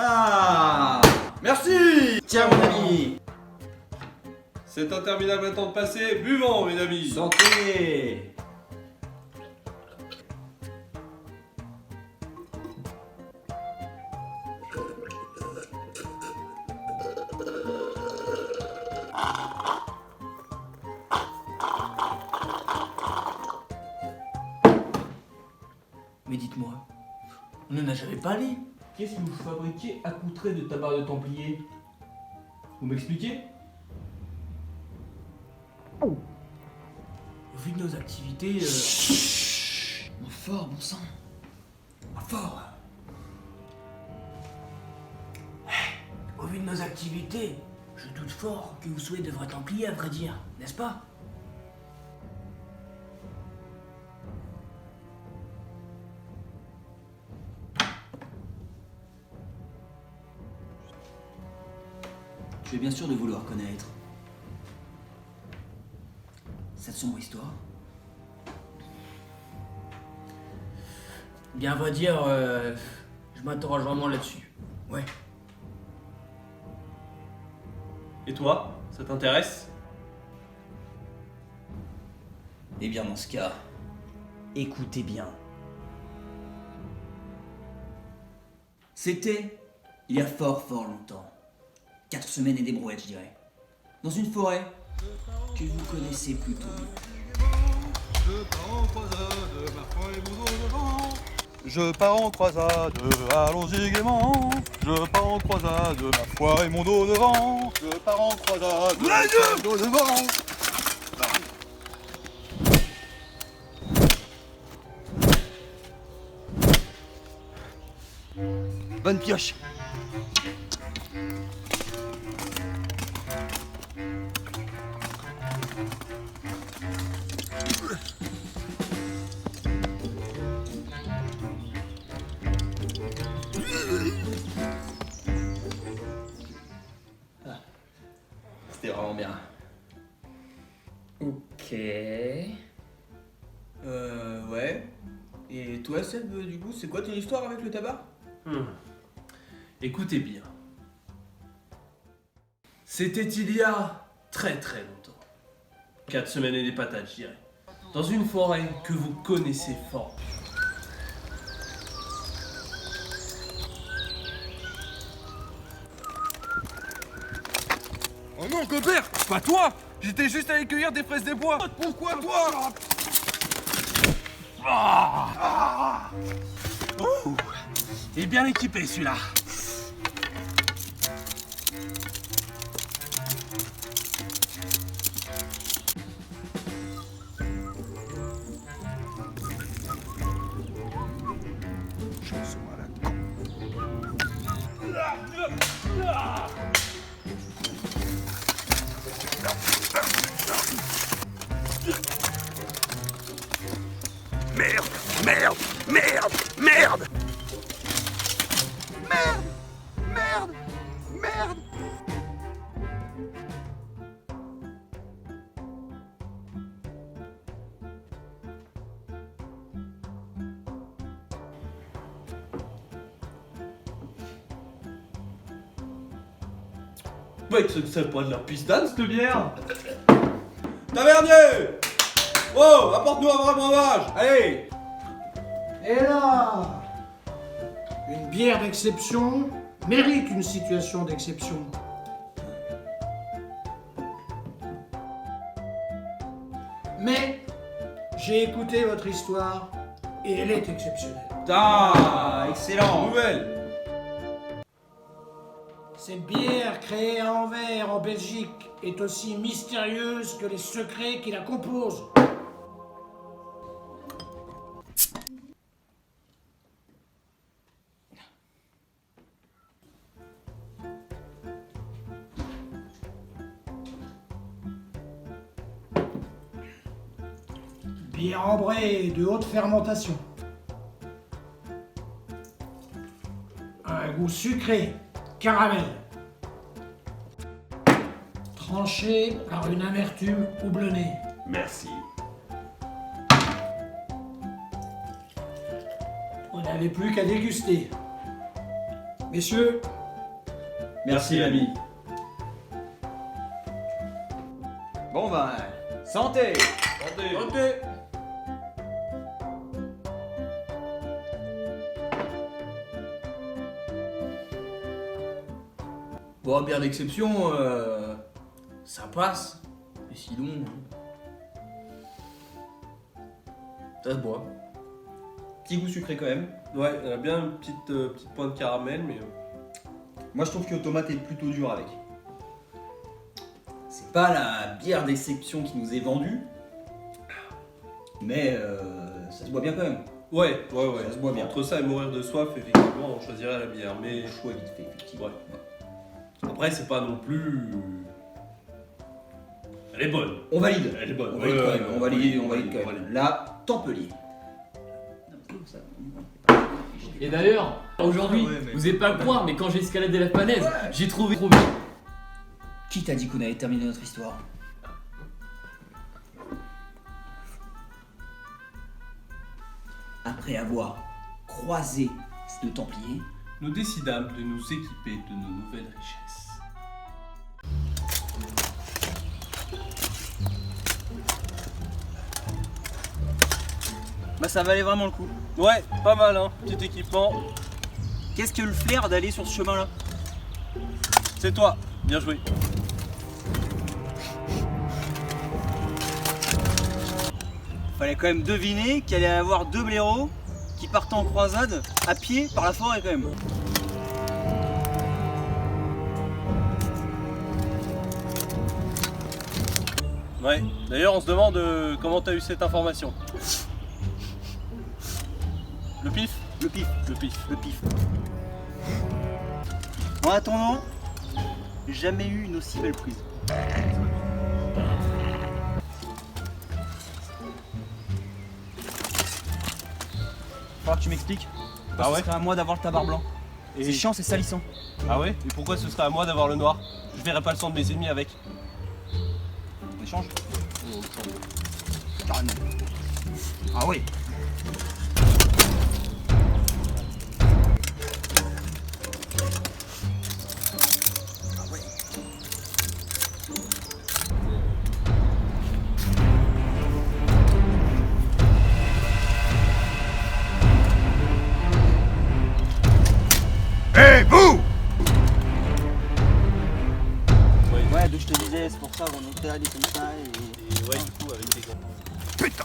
Ah, Merci. tiens mon ami. C'est interminable temps de passer, buvons mes amis. Santé. Mais dites-moi, on n'en a jamais parlé. Qu'est-ce que vous fabriquez accoutré de tabac de Templier? Vous m'expliquez? Au vu de nos activités... Mon fort, bon sang. Fort. Au vu de nos activités, je doute fort que vous soyez de vrais Templiers, à vrai dire, n'est-ce pas? Je suis bien sûr de vous le reconnaître. Cette sombre histoire. Bien, à vrai dire, je m'interroge vraiment là-dessus. Ouais. Et toi, ça t'intéresse? Eh bien, dans ce cas, écoutez bien. C'était il y a fort longtemps. 4 semaines et des brouettes, je dirais. Dans une forêt que vous connaissez plutôt bien. Je pars en croisade, allons-y gaiement. Je pars en croisade, ma foi et mon dos devant. Je pars en croisade, mon dos devant. Bonne pioche. C'était vraiment bien. Ok. Ouais. Et toi, Seb, du coup, c'est quoi ton histoire avec le tabac? Écoutez bien. C'était il y a très longtemps. 4 semaines et des patates, je dirais. Dans une forêt que vous connaissez fort. Oh non, Gobert, pas toi. J'étais juste allé cueillir des fraises des bois. Pourquoi toi? Il est bien équipé celui-là. Mec, c'est pas de la pistane cette bière. Tavernier! Wow, apporte-nous un vrai breuvage. Allez! Et là, une bière d'exception mérite une situation d'exception. Mais j'ai écouté votre histoire et elle est exceptionnelle. Ah, excellent. Nouvelle! Cette bière créée à Anvers, en Belgique, est aussi mystérieuse que les secrets qui la composent. Bière ambrée de haute fermentation. Un goût sucré, caramel. Tranché par une amertume houblonnée. Merci. On n'avait plus qu'à déguster. Messieurs, Merci l'ami. Bon ben, santé. Santé. Bon, bière d'exception, ça passe. Et sinon, ça se boit. Petit goût sucré quand même. Ouais, elle a bien une petite pointe de caramel, mais... Moi je trouve que Tomate est plutôt dur avec. C'est pas la bière d'exception qui nous est vendue, mais ça se boit bien quand même. Ouais. Ça se boit bien. Entre ça et mourir de soif, effectivement, on choisirait la bière. Mais Choix vite fait, effectivement. Ouais. Après, c'est pas non plus... Elle est bonne. On valide. Elle est bonne. On valide quand même. On valide quand valide. même. La Tempelier. Et d'ailleurs, aujourd'hui, Ouais, mais- vous n'allez pas le croire, mais quand j'ai escaladé la falaise, j'ai trouvé trop bien. Qui t'a dit qu'on avait terminé notre histoire? Après avoir croisé ces deux Templiers, Nous décidâmes de nous équiper de nos nouvelles richesses. Bah ça valait vraiment le coup. Ouais, pas mal, hein. Petit équipement. Qu'est-ce que le flair d'aller sur ce chemin-là? C'est toi. Bien joué. Fallait quand même deviner qu'il allait y avoir deux blaireaux qui partaient en croisade à pied par la forêt quand même. Ouais. D'ailleurs, on se demande comment t'as eu cette information. Le pif? Le pif, Le pif. le pif. En attendant, jamais eu une aussi belle prise. Falloir que tu m'expliques. Ah ouais? Ce serait à moi d'avoir le tabac blanc. Et- C'est chiant, c'est salissant. Ah ouais? Et pourquoi ce serait à moi d'avoir le noir? Je verrai pas le sang de mes ennemis avec. On échange? Carrément. Ah oui. Hé, vous! Ouais, donc je te disais, c'est pour ça qu'on est allé comme ça et... Et ouais, du coup, avec des gants. Putain!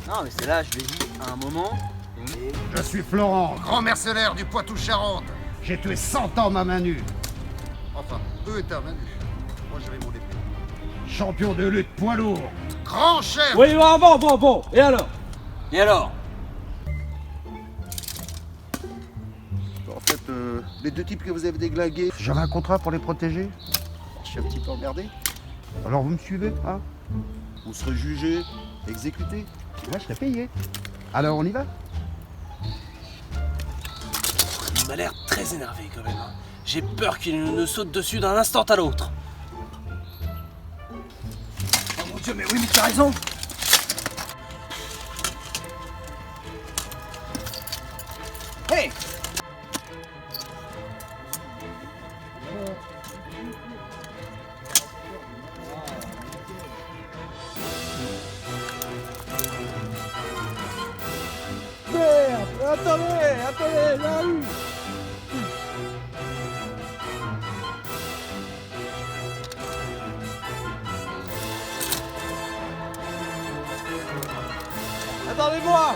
Non mais c'est là, je l'ai dit à un moment. Et... Je suis Florent, grand mercenaire du Poitou-Charentes. J'ai tué 100 hommes à main nue. Enfin, eux étaient à main nue. Moi j'avais mon épée. Champion de lutte poids lourd. Grand chef. Oui, bon. Et alors? Et alors? En fait, les deux types que vous avez déglingués, j'avais un contrat pour les protéger. Je suis un petit peu emmerdé. Alors vous me suivez, hein? Vous serez jugé, exécuté. Moi je serai payé. Alors on y va? Il m'a l'air très énervé quand même. Hein. J'ai peur qu'il ne saute dessus d'un instant à l'autre. Oh mon dieu, mais oui, mais tu as raison. Hey! Attendez-moi!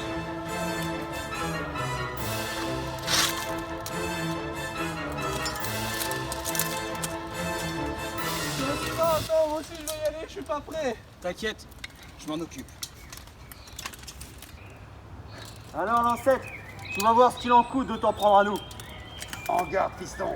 Attends, moi aussi je vais y aller, je suis pas prêt. T'inquiète, je m'en occupe. Alors l'ancêtre, tu vas voir ce qu'il en coûte de t'en prendre à nous. En garde, piston.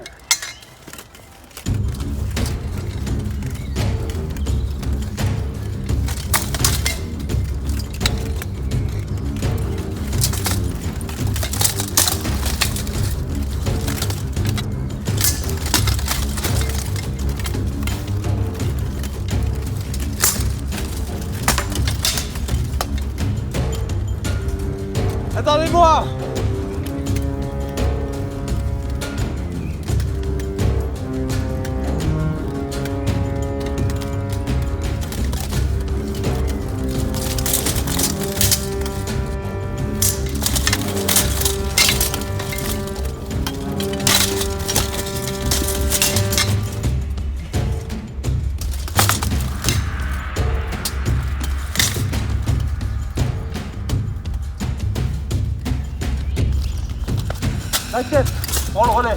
Attendez-moi! T'inquiète, prends le relais.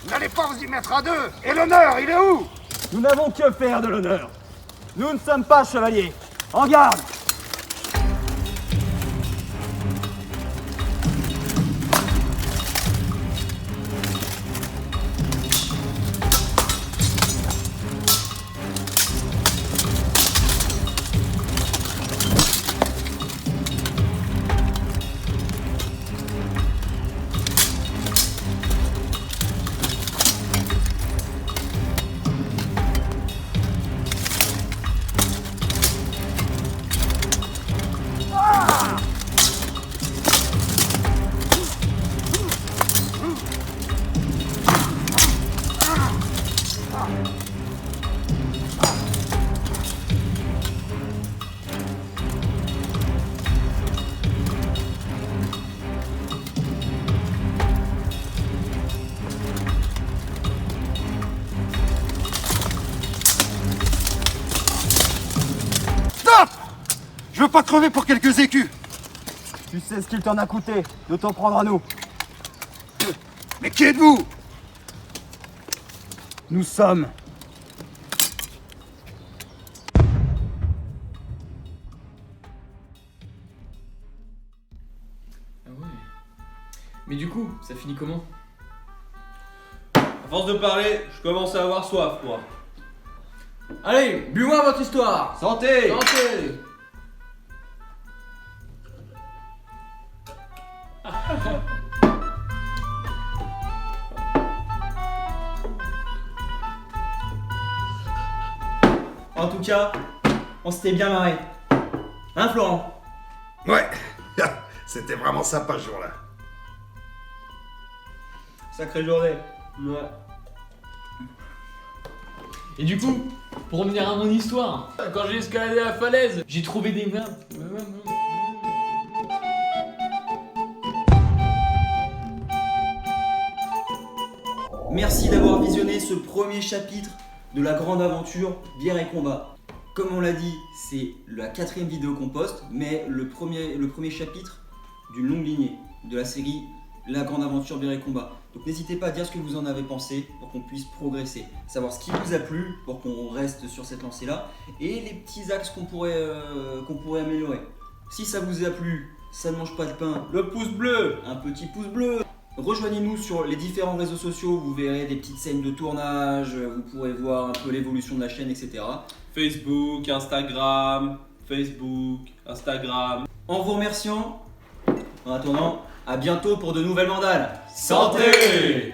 N'allez pas vous y mettre à deux. Et l'honneur, il est où? Nous n'avons que faire de l'honneur. Nous ne sommes pas chevaliers. En garde! Je veux pas crever pour quelques écus. Tu sais ce qu'il t'en a coûté de t'en prendre à nous. Mais qui êtes-vous? Nous sommes... Ah ouais. Mais du coup, ça finit comment? À force de parler, je commence à avoir soif, moi. Allez, buvons votre histoire. Santé! Santé. En tout cas, on s'était bien marré. Hein, Florent? Ouais, c'était vraiment sympa ce jour-là. Sacrée journée. Ouais. Et du coup, pour revenir à mon histoire, quand j'ai escaladé la falaise, j'ai trouvé des nains. Merci d'avoir visionné ce premier chapitre de la grande aventure Bière et Combat. Comme on l'a dit, c'est la 4e vidéo qu'on poste, mais le premier chapitre d'une longue lignée de la série La grande aventure Bière et Combat. Donc n'hésitez pas à dire ce que vous en avez pensé pour qu'on puisse progresser, savoir ce qui vous a plu pour qu'on reste sur cette lancée-là et les petits axes qu'on pourrait améliorer. Si ça vous a plu, ça ne mange pas de pain, Le pouce bleu! un petit pouce bleu. Rejoignez-nous sur les différents réseaux sociaux, vous verrez des petites scènes de tournage, vous pourrez voir un peu l'évolution de la chaîne, etc. Facebook, Instagram. En vous remerciant, en attendant, à bientôt pour de nouvelles mandales. Santé!